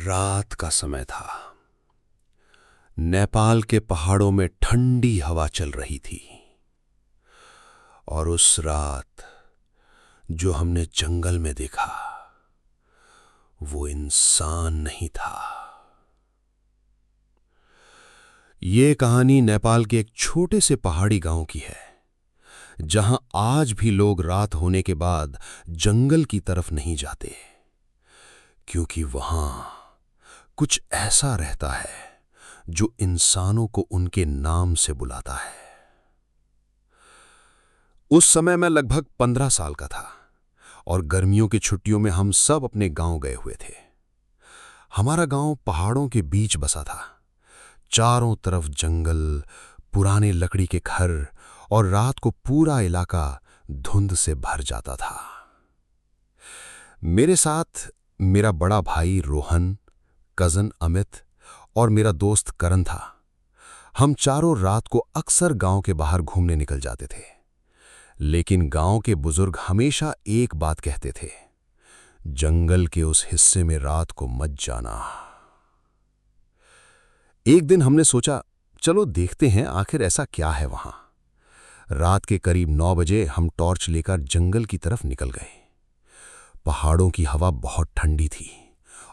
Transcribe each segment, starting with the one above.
रात का समय था। नेपाल के पहाड़ों में ठंडी हवा चल रही थी और उस रात जो हमने जंगल में देखा वो इंसान नहीं था। ये कहानी नेपाल के एक छोटे से पहाड़ी गांव की है, जहां आज भी लोग रात होने के बाद जंगल की तरफ नहीं जाते, क्योंकि वहां कुछ ऐसा रहता है जो इंसानों को उनके नाम से बुलाता है। उस समय मैं लगभग 15 साल का था और गर्मियों की छुट्टियों में हम सब अपने गांव गए हुए थे। हमारा गांव पहाड़ों के बीच बसा था। चारों तरफ जंगल, पुराने लकड़ी के घर और रात को पूरा इलाका धुंध से भर जाता था। मेरे साथ मेरा बड़ा भाई रोहन, कजन अमित और मेरा दोस्त करण था। हम चारों रात को अक्सर गांव के बाहर घूमने निकल जाते थे, लेकिन गांव के बुजुर्ग हमेशा एक बात कहते थे, जंगल के उस हिस्से में रात को मत जाना। एक दिन हमने सोचा, चलो देखते हैं आखिर ऐसा क्या है वहां। रात के करीब 9 बजे हम टॉर्च लेकर जंगल की तरफ निकल गए। पहाड़ों की हवा बहुत ठंडी थी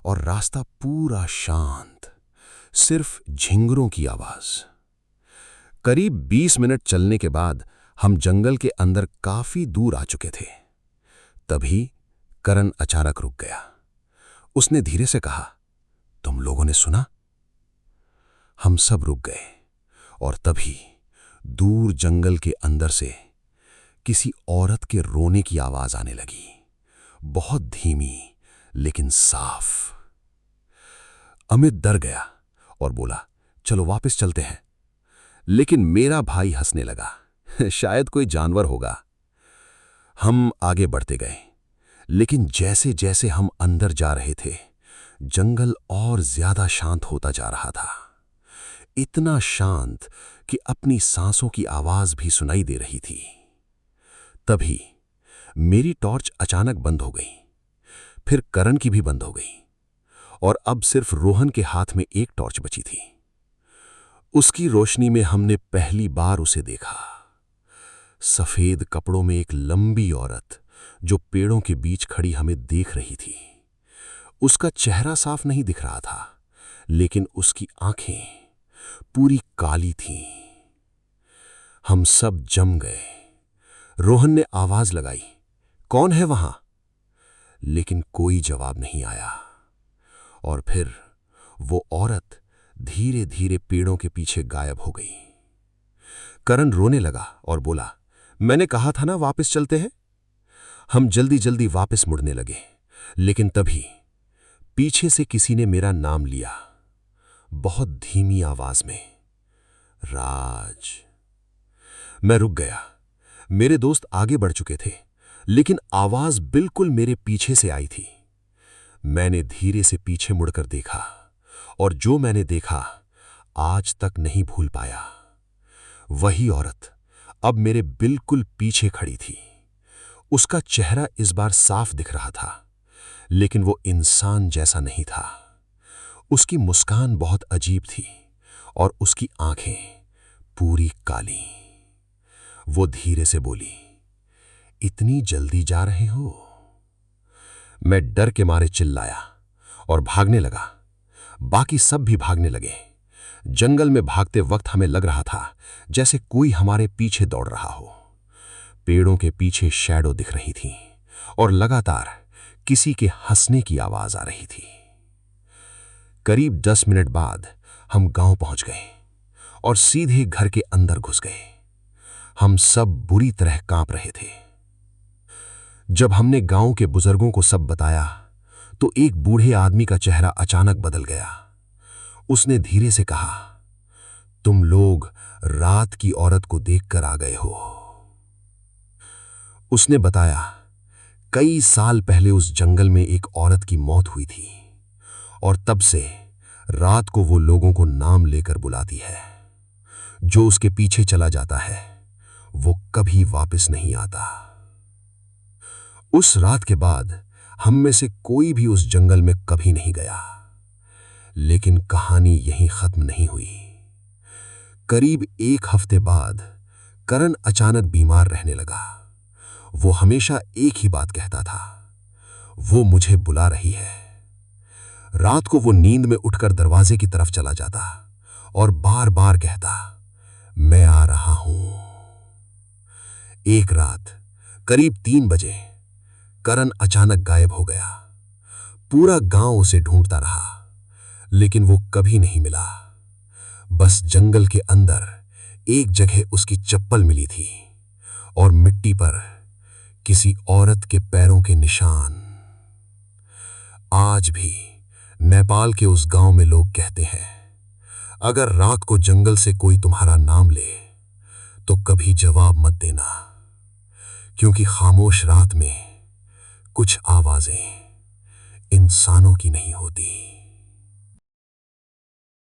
और रास्ता पूरा शांत, सिर्फ झिंगुरों की आवाज। करीब 20 मिनट चलने के बाद हम जंगल के अंदर काफी दूर आ चुके थे। तभी करण अचानक रुक गया। उसने धीरे से कहा, तुम लोगों ने सुना? हम सब रुक गए और तभी दूर जंगल के अंदर से किसी औरत के रोने की आवाज आने लगी, बहुत धीमी लेकिन साफ। अमित डर गया और बोला, चलो वापस चलते हैं। लेकिन मेरा भाई हंसने लगा, शायद कोई जानवर होगा। हम आगे बढ़ते गए, लेकिन जैसे जैसे हम अंदर जा रहे थे, जंगल और ज्यादा शांत होता जा रहा था। इतना शांत कि अपनी सांसों की आवाज भी सुनाई दे रही थी। तभी मेरी टॉर्च अचानक बंद हो गई, फिर करण की भी बंद हो गई और अब सिर्फ रोहन के हाथ में एक टॉर्च बची थी। उसकी रोशनी में हमने पहली बार उसे देखा। सफेद कपड़ों में एक लंबी औरत जो पेड़ों के बीच खड़ी हमें देख रही थी। उसका चेहरा साफ नहीं दिख रहा था, लेकिन उसकी आंखें पूरी काली थीं। हम सब जम गए। रोहन ने आवाज लगाई, कौन है वहां? लेकिन कोई जवाब नहीं आया। और फिर वो औरत धीरे धीरे पेड़ों के पीछे गायब हो गई। करण रोने लगा और बोला, मैंने कहा था ना वापस चलते हैं। हम जल्दी जल्दी वापस मुड़ने लगे, लेकिन तभी पीछे से किसी ने मेरा नाम लिया, बहुत धीमी आवाज में, राज। मैं रुक गया। मेरे दोस्त आगे बढ़ चुके थे, लेकिन आवाज बिल्कुल मेरे पीछे से आई थी। मैंने धीरे से पीछे मुड़कर देखा और जो मैंने देखा आज तक नहीं भूल पाया। वही औरत अब मेरे बिल्कुल पीछे खड़ी थी। उसका चेहरा इस बार साफ दिख रहा था, लेकिन वो इंसान जैसा नहीं था। उसकी मुस्कान बहुत अजीब थी और उसकी आंखें पूरी काली। वो धीरे से बोली, इतनी जल्दी जा रहे हो? मैं डर के मारे चिल्लाया और भागने लगा। बाकी सब भी भागने लगे। जंगल में भागते वक्त हमें लग रहा था जैसे कोई हमारे पीछे दौड़ रहा हो। पेड़ों के पीछे शैडो दिख रही थी और लगातार किसी के हंसने की आवाज आ रही थी। करीब 10 मिनट बाद हम गांव पहुंच गए और सीधे घर के अंदर घुस गए। हम सब बुरी तरह कांप रहे थे। जब हमने गांव के बुजुर्गों को सब बताया तो एक बूढ़े आदमी का चेहरा अचानक बदल गया। उसने धीरे से कहा, तुम लोग रात की औरत को देखकर आ गए हो। उसने बताया, कई साल पहले उस जंगल में एक औरत की मौत हुई थी और तब से रात को वो लोगों को नाम लेकर बुलाती है। जो उसके पीछे चला जाता है वो कभी वापस नहीं आता। उस रात के बाद हम में से कोई भी उस जंगल में कभी नहीं गया। लेकिन कहानी यहीं खत्म नहीं हुई। करीब 1 हफ्ते बाद करण अचानक बीमार रहने लगा। वो हमेशा एक ही बात कहता था, वो मुझे बुला रही है। रात को वो नींद में उठकर दरवाजे की तरफ चला जाता और बार बार कहता, मैं आ रहा हूं। एक रात करीब 3 बजे करण अचानक गायब हो गया। पूरा गांव उसे ढूंढता रहा, लेकिन वो कभी नहीं मिला। बस जंगल के अंदर एक जगह उसकी चप्पल मिली थी और मिट्टी पर किसी औरत के पैरों के निशान। आज भी नेपाल के उस गांव में लोग कहते हैं, अगर रात को जंगल से कोई तुम्हारा नाम ले तो कभी जवाब मत देना, क्योंकि खामोश रात में कुछ आवाजें इंसानों की नहीं होती।